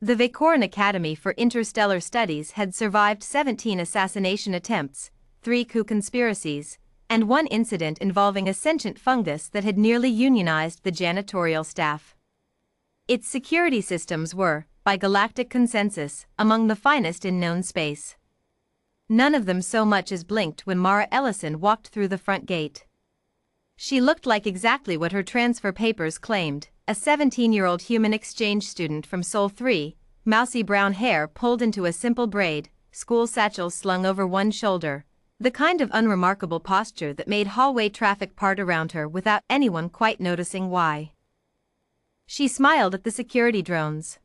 The Vacoran Academy for Interstellar Studies had survived 17 assassination attempts, 3 coup conspiracies, and 1 incident involving a sentient fungus that had nearly unionized the janitorial staff. Its security systems were, by galactic consensus, among the finest in known space. None of them so much as blinked when Mara Ellison walked through the front gate. She looked like exactly what her transfer papers claimed, a 17-year-old human exchange student from Sol 3, mousy brown hair pulled into a simple braid, school satchels slung over one shoulder, the kind of unremarkable posture that made hallway traffic part around her without anyone quite noticing why. She smiled at the security drones.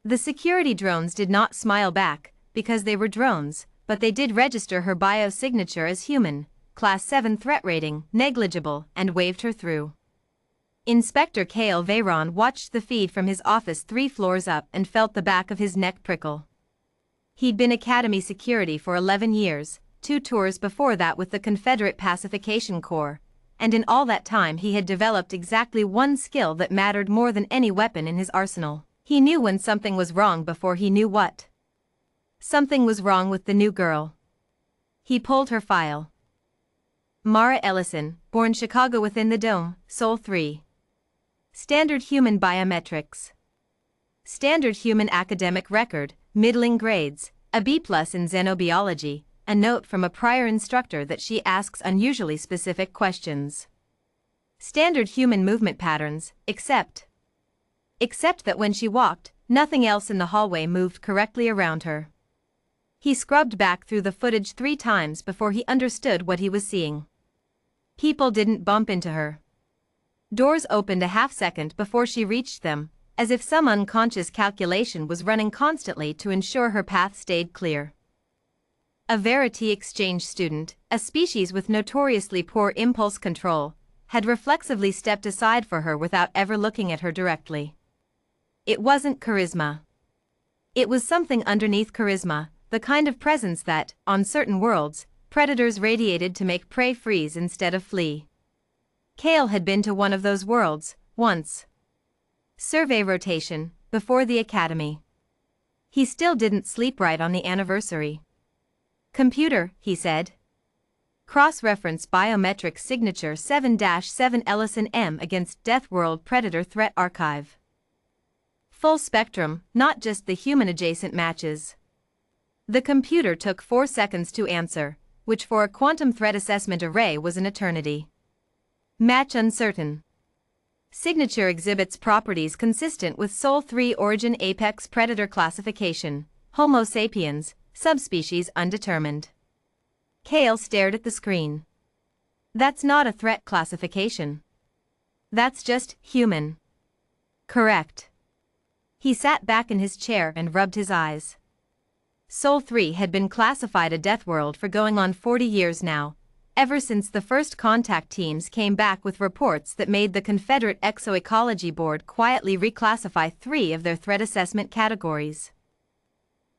The security drones did not smile back, because they were drones, but they did register her biosignature as human, Class 7 threat rating, negligible, and waved her through. Inspector Cale Veyron watched the feed from his office 3 floors up and felt the back of his neck prickle. He'd been Academy security for 11 years, 2 tours before that with the Confederate Pacification Corps, and in all that time he had developed exactly one skill that mattered more than any weapon in his arsenal. He knew when something was wrong before he knew what. Something was wrong with the new girl. He pulled her file. Mara Ellison, born Chicago within the Dome, Sol 3. Standard human biometrics. Standard human academic record, middling grades, a B+ in xenobiology, a note from a prior instructor that she asks unusually specific questions. Standard human movement patterns, except that when she walked, nothing else in the hallway moved correctly around her. He scrubbed back through the footage 3 times before he understood what he was seeing. People didn't bump into her. Doors opened a half-second before she reached them, as if some unconscious calculation was running constantly to ensure her path stayed clear. A Verity exchange student, a species with notoriously poor impulse control, had reflexively stepped aside for her without ever looking at her directly. It wasn't charisma. It was something underneath charisma, the kind of presence that, on certain worlds, predators radiated to make prey freeze instead of flee. Cale had been to one of those worlds, once. Survey rotation, before the Academy. He still didn't sleep right on the anniversary. Computer, he said. Cross-reference biometric signature 7-7 Ellison M against Deathworld Predator Threat Archive. Full spectrum, not just the human-adjacent matches. The computer took 4 seconds to answer, which for a quantum threat assessment array was an eternity. Match uncertain. Signature exhibits properties consistent with Sol 3 origin apex predator classification, Homo sapiens, subspecies undetermined. Cale stared at the screen. That's not a threat classification. That's just human. Correct. He sat back in his chair and rubbed his eyes. Sol 3 had been classified a Deathworld for going on 40 years now, ever since the first contact teams came back with reports that made the Confederate Exoecology Board quietly reclassify 3 of their threat assessment categories.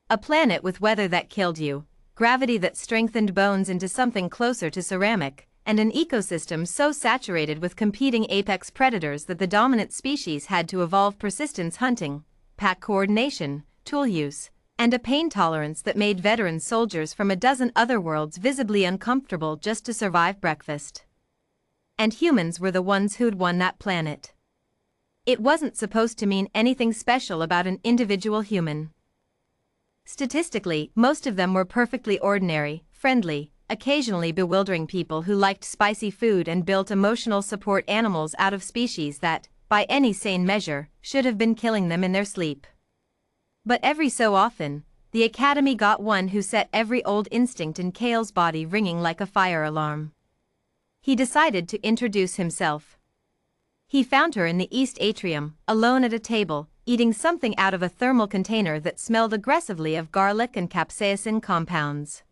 A planet with weather that killed you, gravity that strengthened bones into something closer to ceramic, and an ecosystem so saturated with competing apex predators that the dominant species had to evolve persistence hunting, pack coordination, tool use, and a pain tolerance that made veteran soldiers from a dozen other worlds visibly uncomfortable just to survive breakfast. And humans were the ones who'd won that planet. It wasn't supposed to mean anything special about an individual human. Statistically, most of them were perfectly ordinary, friendly, occasionally bewildering people who liked spicy food and built emotional support animals out of species that, by any sane measure, should have been killing them in their sleep. But every so often, the Academy got one who set every old instinct in Cale's body ringing like a fire alarm. He decided to introduce himself. He found her in the East Atrium, alone at a table, eating something out of a thermal container that smelled aggressively of garlic and capsaicin compounds.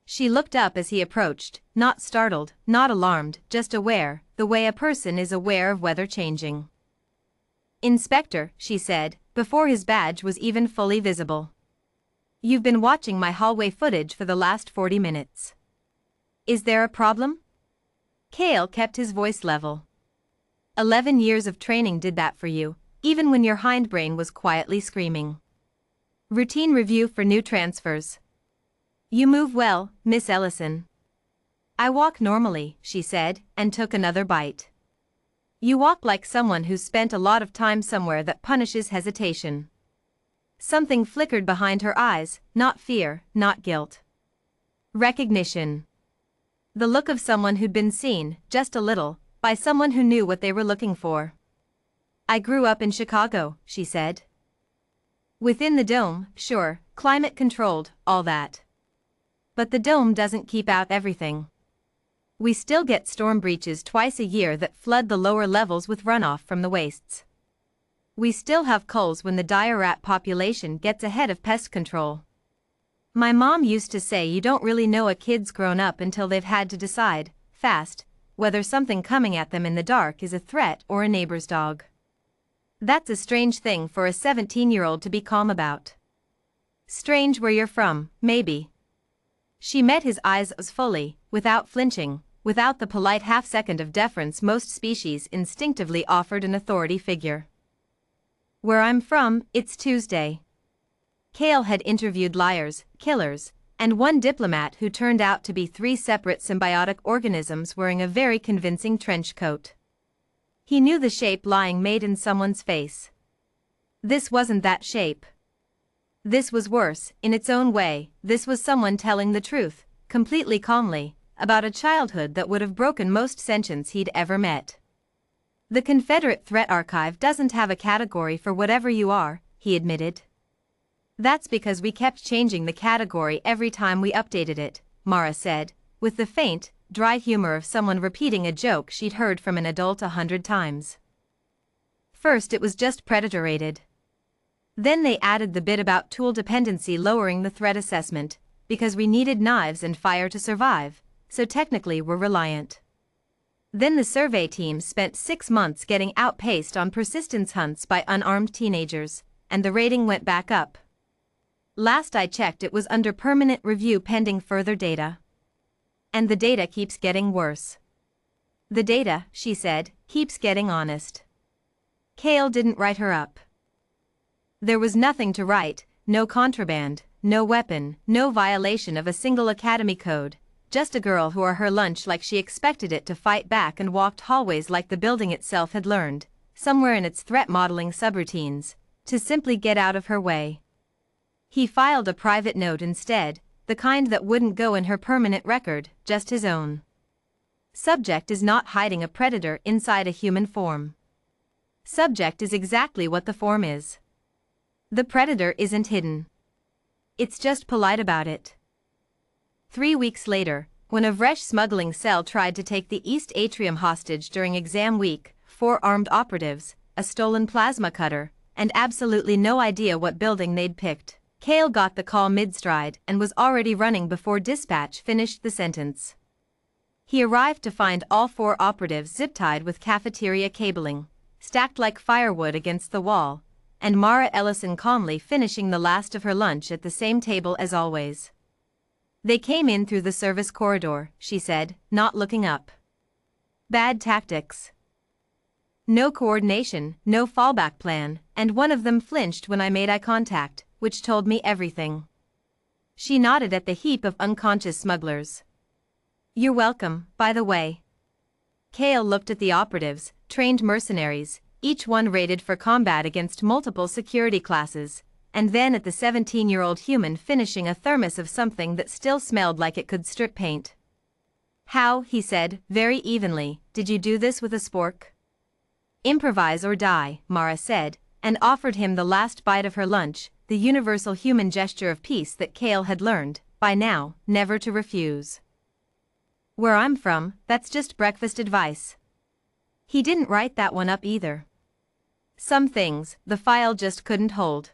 She looked up as he approached, not startled, not alarmed, just aware, the way a person is aware of weather changing. "Inspector," she said, before his badge was even fully visible. "You've been watching my hallway footage for the last 40 minutes. Is there a problem?" Cale kept his voice level. 11 years of training did that for you, even when your hindbrain was quietly screaming. Routine review for new transfers. You move well, Miss Ellison. I walk normally, she said, and took another bite. You walk like someone who's spent a lot of time somewhere that punishes hesitation. Something flickered behind her eyes, not fear, not guilt. Recognition. The look of someone who'd been seen, just a little, by someone who knew what they were looking for. I grew up in Chicago, she said. Within the dome, sure, climate-controlled, all that. But the dome doesn't keep out everything. We still get storm breaches twice a year that flood the lower levels with runoff from the wastes. We still have culls when the dire rat population gets ahead of pest control. My mom used to say you don't really know a kid's grown up until they've had to decide, fast, whether something coming at them in the dark is a threat or a neighbor's dog. That's a strange thing for a 17-year-old to be calm about. Strange where you're from, maybe. She met his eyes fully, without flinching, without the polite half-second of deference most species instinctively offered an authority figure. Where I'm from, it's Tuesday. Cale had interviewed liars, killers, and one diplomat who turned out to be 3 separate symbiotic organisms wearing a very convincing trench coat. He knew the shape lying made in someone's face. This wasn't that shape. This was worse, in its own way. This was someone telling the truth, completely calmly, about a childhood that would have broken most sentients he'd ever met. The Confederate Threat Archive doesn't have a category for whatever you are, he admitted. That's because we kept changing the category every time we updated it, Mara said, with the faint, dry humor of someone repeating a joke she'd heard from an adult 100 times. First it was just predator-rated. Then they added the bit about tool dependency lowering the threat assessment, because we needed knives and fire to survive, so technically we're reliant. Then the survey team spent 6 months getting outpaced on persistence hunts by unarmed teenagers, and the rating went back up. Last I checked it was under permanent review pending further data. And the data keeps getting worse. The data, she said, keeps getting honest. Cale didn't write her up. There was nothing to write, no contraband, no weapon, no violation of a single academy code, just a girl who ate her lunch like she expected it to fight back and walked hallways like the building itself had learned, somewhere in its threat modeling subroutines, to simply get out of her way. He filed a private note instead, the kind that wouldn't go in her permanent record, just his own. Subject is not hiding a predator inside a human form. Subject is exactly what the form is. The predator isn't hidden. It's just polite about it. 3 weeks later, when a Vresh smuggling cell tried to take the East Atrium hostage during exam week, 4 armed operatives, a stolen plasma cutter, and absolutely no idea what building they'd picked, Cale got the call mid-stride and was already running before dispatch finished the sentence. He arrived to find all 4 operatives zip-tied with cafeteria cabling, stacked like firewood against the wall, and Mara Ellison calmly finishing the last of her lunch at the same table as always. They came in through the service corridor, she said, not looking up. Bad tactics. No coordination, no fallback plan, and one of them flinched when I made eye contact, which told me everything. She nodded at the heap of unconscious smugglers. You're welcome, by the way. Cale looked at the operatives, trained mercenaries, each one rated for combat against multiple security classes, and then at the 17-year-old human finishing a thermos of something that still smelled like it could strip paint. How, he said, very evenly, did you do this with a spork? Improvise or die, Mara said, and offered him the last bite of her lunch, the universal human gesture of peace that Cale had learned, by now, never to refuse. Where I'm from, that's just breakfast advice. He didn't write that one up either. Some things, the file just couldn't hold.